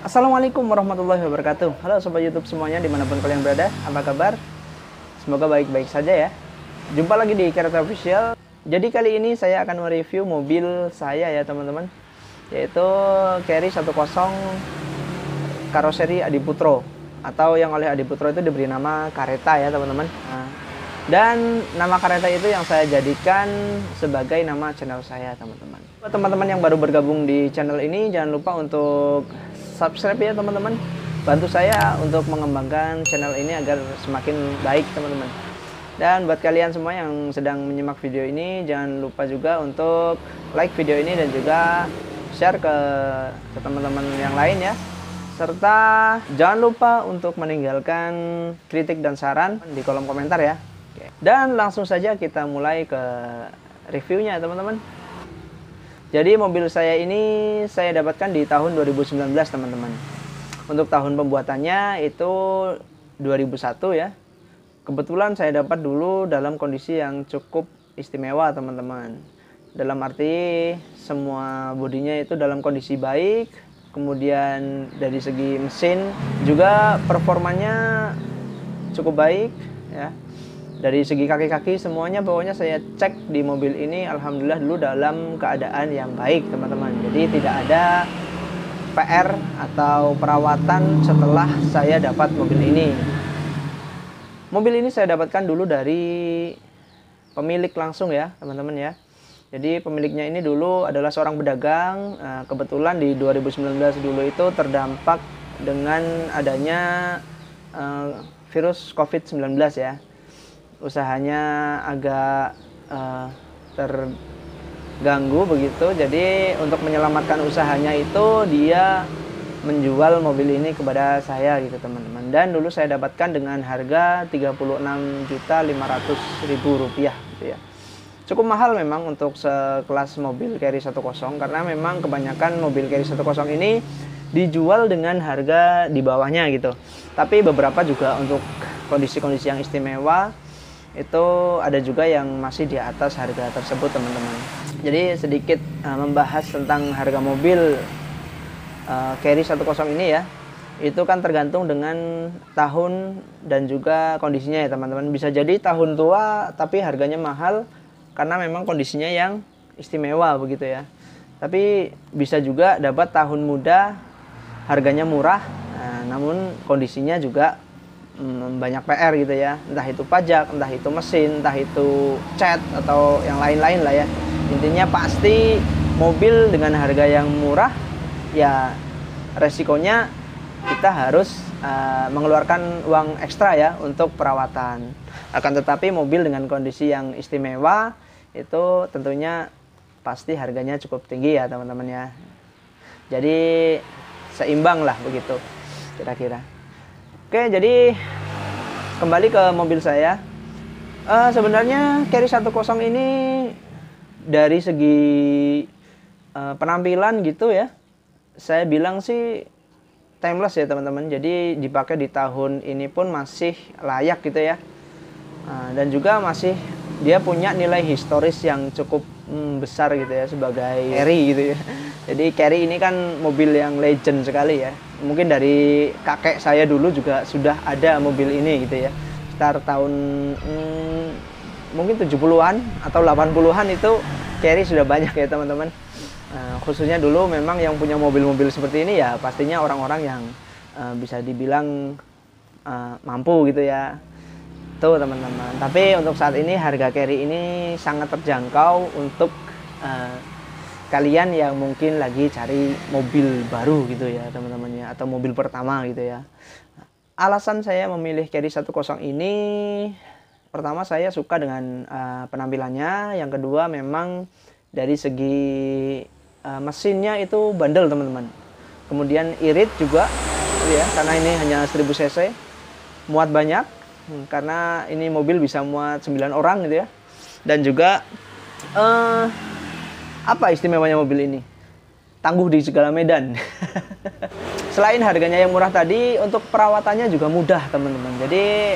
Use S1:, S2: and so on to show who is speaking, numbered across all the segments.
S1: Assalamualaikum warahmatullahi wabarakatuh. Halo sobat YouTube semuanya dimanapun kalian berada, apa kabar? Semoga baik-baik saja ya. Jumpa lagi di Kereta Official. Jadi kali ini saya akan mereview mobil saya ya teman-teman, yaitu Carry 10 karoseri Adiputro, atau yang oleh Adiputro itu diberi nama Careta ya teman-teman. Dan nama Careta itu yang saya jadikan sebagai nama channel saya teman-teman. Buat teman-teman yang baru bergabung di channel ini, jangan lupa untuk subscribe ya teman-teman. Bantu saya untuk mengembangkan channel ini agar semakin baik teman-teman. Dan buat kalian semua yang sedang menyimak video ini, jangan lupa juga untuk like video ini dan juga share ke teman-teman yang lain ya. Serta jangan lupa untuk meninggalkan kritik dan saran di kolom komentar ya. Dan langsung saja kita mulai ke reviewnya teman-teman. Jadi mobil saya ini saya dapatkan di tahun 2019 teman-teman. Untuk tahun pembuatannya itu 2001 ya. Kebetulan saya dapat dulu dalam kondisi yang cukup istimewa teman-teman. Dalam arti semua bodinya itu dalam kondisi baik. Kemudian dari segi mesin juga performanya cukup baik ya. Dari segi kaki-kaki semuanya pokoknya saya cek di mobil ini alhamdulillah dulu dalam keadaan yang baik teman-teman. Jadi tidak ada PR atau perawatan setelah saya dapat mobil ini. Mobil ini saya dapatkan dulu dari pemilik langsung ya teman-teman ya. Jadi pemiliknya ini dulu adalah seorang pedagang. Kebetulan di 2019 dulu itu terdampak dengan adanya virus COVID-19 ya. Usahanya agak terganggu begitu. Jadi untuk menyelamatkan usahanya itu dia menjual mobil ini kepada saya gitu teman-teman. Dan dulu saya dapatkan dengan harga Rp36.500.000 gitu ya. Cukup mahal memang untuk sekelas mobil Carry 10 karena memang kebanyakan mobil Carry 10 ini dijual dengan harga di bawahnya gitu. Tapi beberapa juga untuk kondisi-kondisi yang istimewa itu ada juga yang masih di atas harga tersebut teman-teman. Jadi sedikit membahas tentang harga mobil Carry 10 ini ya. Itu kan tergantung dengan tahun dan juga kondisinya ya teman-teman. Bisa jadi tahun tua tapi harganya mahal karena memang kondisinya yang istimewa begitu ya. Tapi bisa juga dapat tahun muda harganya murah, namun kondisinya juga banyak PR gitu ya, entah itu pajak, entah itu mesin, entah itu cat atau yang lain-lain lah ya. Intinya pasti mobil dengan harga yang murah ya resikonya kita harus mengeluarkan uang ekstra ya untuk perawatan. Akan tetapi mobil dengan kondisi yang istimewa itu tentunya pasti harganya cukup tinggi ya teman-teman ya. Jadi seimbang lah begitu kira-kira. Oke, jadi kembali ke mobil saya. Sebenarnya Carry 10 ini dari segi penampilan gitu ya, saya bilang sih timeless ya teman-teman. Jadi dipakai di tahun ini pun masih layak gitu ya. Dan juga masih dia punya nilai historis yang cukup besar gitu ya sebagai Carry gitu ya. Jadi Carry ini kan mobil yang legend sekali ya. Mungkin dari kakek saya dulu juga sudah ada mobil ini gitu ya. Sekitar tahun mungkin 70-an atau 80-an itu Carry sudah banyak ya teman-teman. Khususnya dulu memang yang punya mobil-mobil seperti ini ya pastinya orang-orang yang bisa dibilang mampu gitu ya. Tuh teman-teman. Tapi untuk saat ini harga Carry ini sangat terjangkau untuk kalian yang mungkin lagi cari mobil baru gitu ya teman-teman ya, atau mobil pertama gitu ya. Alasan saya memilih Carry 10 ini, pertama saya suka dengan penampilannya, yang kedua memang dari segi mesinnya itu bandel teman-teman. Kemudian irit juga ya, karena ini hanya 1000 cc, muat banyak karena ini mobil bisa muat 9 orang gitu ya. Dan juga apa istimewanya mobil ini? Tangguh di segala medan. Selain harganya yang murah tadi, untuk perawatannya juga mudah teman-teman. Jadi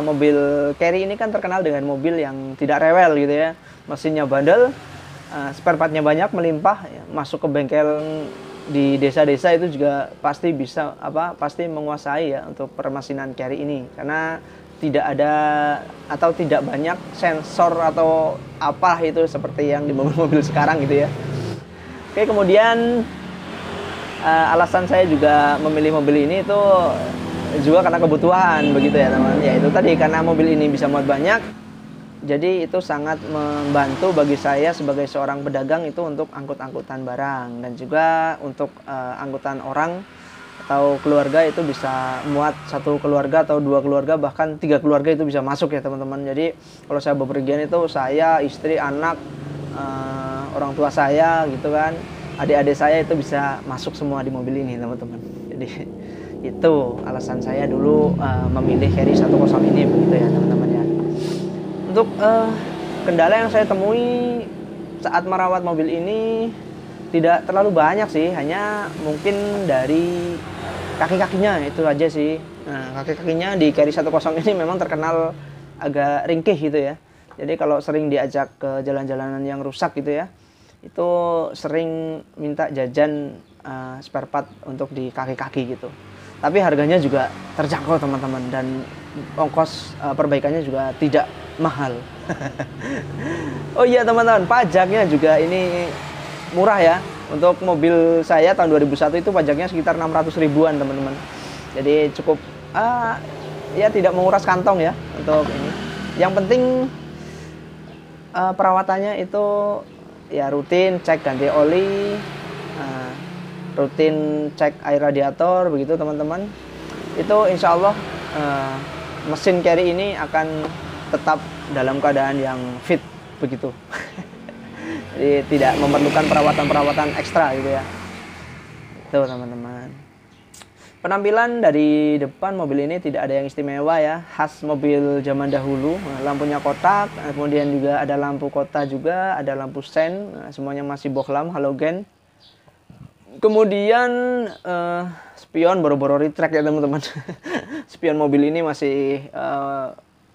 S1: mobil Carry ini kan terkenal dengan mobil yang tidak rewel gitu ya. Mesinnya bandel, spare partnya banyak melimpah, masuk ke bengkel di desa-desa itu juga pasti bisa pasti menguasai ya untuk permesinan carry ini, karena tidak ada atau tidak banyak sensor atau apa itu seperti yang di mobil-mobil sekarang gitu ya. Oke, kemudian alasan saya juga memilih mobil ini itu juga karena kebutuhan begitu ya teman. Ya itu tadi, karena mobil ini bisa muat banyak, jadi itu sangat membantu bagi saya sebagai seorang pedagang itu untuk angkut-angkutan barang, dan juga untuk angkutan orang atau keluarga itu bisa muat satu keluarga atau dua keluarga, bahkan 3 keluarga itu bisa masuk ya teman-teman. Jadi kalau saya bepergian itu saya, istri, anak, orang tua saya gitu kan, adik-adik saya itu bisa masuk semua di mobil ini teman-teman. Jadi itu alasan saya dulu memilih Carry 1.0 ini begitu ya teman-teman ya. Untuk kendala yang saya temui saat merawat mobil ini tidak terlalu banyak sih, hanya mungkin dari kaki-kakinya itu aja sih. Nah, kaki-kakinya di Carry 1.0 ini memang terkenal agak ringkih gitu ya. Jadi kalau sering diajak ke jalan-jalanan yang rusak gitu ya, itu sering minta jajan spare part untuk di kaki-kaki gitu. Tapi harganya juga terjangkau teman-teman, dan ongkos perbaikannya juga tidak mahal. Oh iya teman-teman, pajaknya juga ini murah ya. Untuk mobil saya tahun 2001 itu pajaknya sekitar 600 ribuan teman-teman. Jadi cukup ya tidak menguras kantong ya untuk ini. Yang penting perawatannya itu ya rutin cek ganti oli, rutin cek air radiator begitu teman-teman. Itu insya Allah mesin Carry ini akan tetap dalam keadaan yang fit begitu. Jadi tidak memerlukan perawatan-perawatan ekstra gitu ya. Itu teman-teman. Penampilan dari depan mobil ini tidak ada yang istimewa ya, khas mobil zaman dahulu. Lampunya kotak, kemudian juga ada lampu kota juga, ada lampu sen, semuanya masih bohlam halogen. Kemudian spion boro-boro retract ya teman-teman. Spion mobil ini masih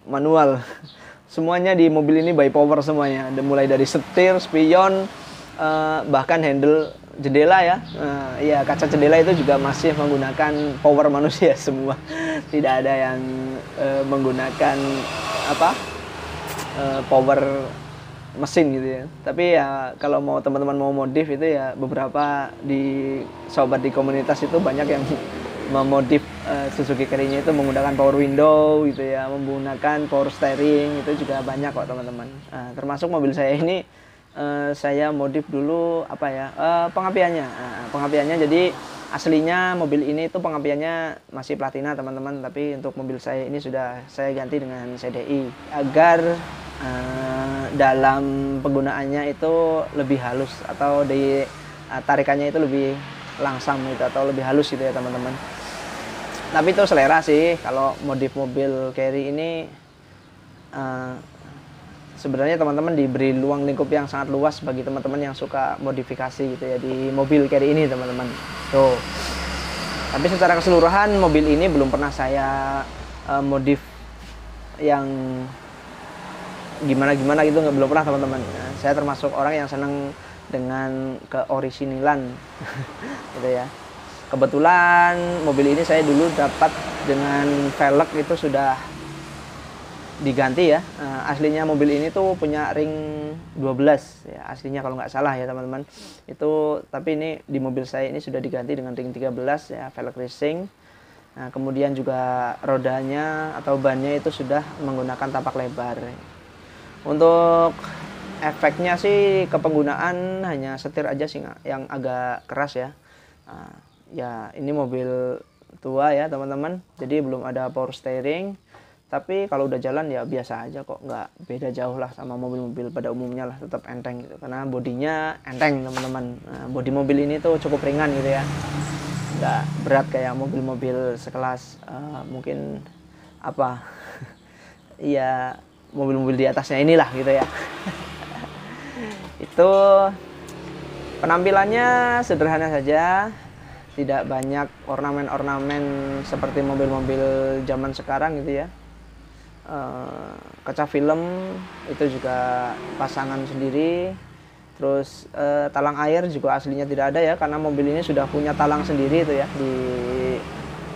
S1: manual. Semuanya di mobil ini by power semuanya, mulai dari setir, spion, bahkan handle jendela ya. Ya kaca jendela itu juga masih menggunakan power manusia semua. Tidak ada yang menggunakan power mesin gitu ya. Tapi ya kalau mau teman-teman mau modif itu ya, beberapa di sobat di komunitas itu banyak yang memodif Suzuki Carry-nya itu menggunakan power window gitu ya, menggunakan power steering, itu juga banyak kok teman-teman. Termasuk mobil saya ini saya modif dulu pengapiannya. Pengapiannya jadi aslinya mobil ini itu pengapiannya masih platina teman-teman, tapi untuk mobil saya ini sudah saya ganti dengan CDI agar dalam penggunaannya itu lebih halus, atau di tarikannya itu lebih langsam gitu, atau lebih halus gitu ya teman-teman. Tapi itu selera sih. Kalau modif mobil Carry ini sebenarnya teman-teman diberi luang lingkup yang sangat luas bagi teman-teman yang suka modifikasi gitu ya di mobil Carry ini teman-teman. Tuh. Tapi secara keseluruhan mobil ini belum pernah saya modif yang gimana-gimana gitu, belum pernah teman-teman. Saya termasuk orang yang senang dengan keorisinilan gitu ya. Kebetulan mobil ini saya dulu dapat dengan velg itu sudah diganti ya. Aslinya mobil ini tuh punya ring 12 ya, aslinya kalau nggak salah ya teman-teman. Itu tapi ini di mobil saya ini sudah diganti dengan ring 13 ya, velg racing. Nah, kemudian juga rodanya atau bannya itu sudah menggunakan tapak lebar. Untuk efeknya sih kepenggunaan hanya setir aja sih yang agak keras ya. Ya ini mobil tua ya teman-teman, jadi belum ada power steering. Tapi kalau udah jalan ya biasa aja kok, nggak beda jauh lah sama mobil-mobil pada umumnya lah, tetap enteng gitu. Karena bodinya enteng teman-teman. Bodi mobil ini tuh cukup ringan gitu ya, nggak berat kayak mobil-mobil sekelas mungkin ya mobil-mobil di atasnya inilah gitu ya. Itu penampilannya sederhana saja, tidak banyak ornamen-ornamen seperti mobil-mobil zaman sekarang gitu ya. Kaca film itu juga pasangan sendiri, Terus talang air juga aslinya tidak ada ya, karena mobil ini sudah punya talang sendiri itu ya di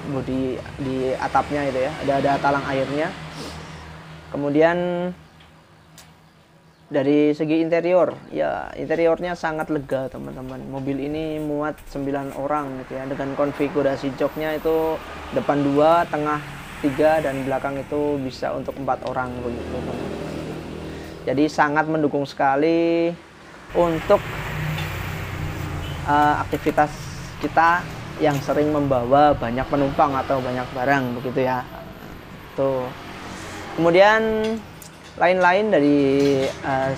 S1: bodi, di atapnya itu ya, ada talang airnya. Kemudian dari segi interior, ya interiornya sangat lega teman-teman. Mobil ini muat 9 orang gitu ya, dengan konfigurasi joknya itu depan 2, tengah 3, dan belakang itu bisa untuk 4 orang begitu teman-teman. Jadi sangat mendukung sekali untuk aktivitas kita yang sering membawa banyak penumpang atau banyak barang begitu ya. Tuh. Kemudian lain-lain dari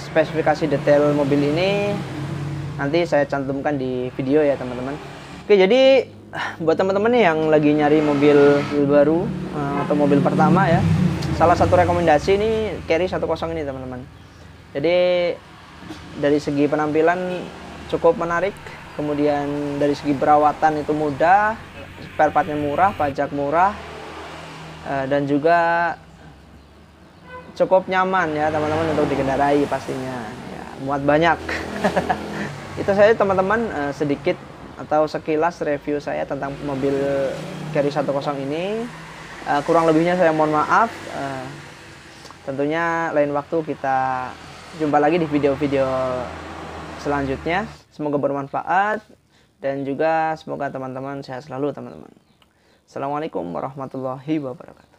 S1: spesifikasi detail mobil ini nanti saya cantumkan di video ya teman-teman. Oke, jadi buat teman-teman yang lagi nyari mobil baru atau mobil pertama ya, salah satu rekomendasi ini Carry 10 ini teman-teman. Jadi dari segi penampilan cukup menarik, kemudian dari segi perawatan itu mudah, spare partnya murah, pajak murah, dan juga cukup nyaman ya teman-teman untuk dikendarai pastinya ya, muat banyak. Itu saja teman-teman, sedikit atau sekilas review saya tentang mobil Carry 10 ini. Kurang lebihnya saya mohon maaf. Tentunya lain waktu kita jumpa lagi di video-video selanjutnya. Semoga bermanfaat dan juga semoga teman-teman sehat selalu teman-teman. Assalamualaikum warahmatullahi wabarakatuh.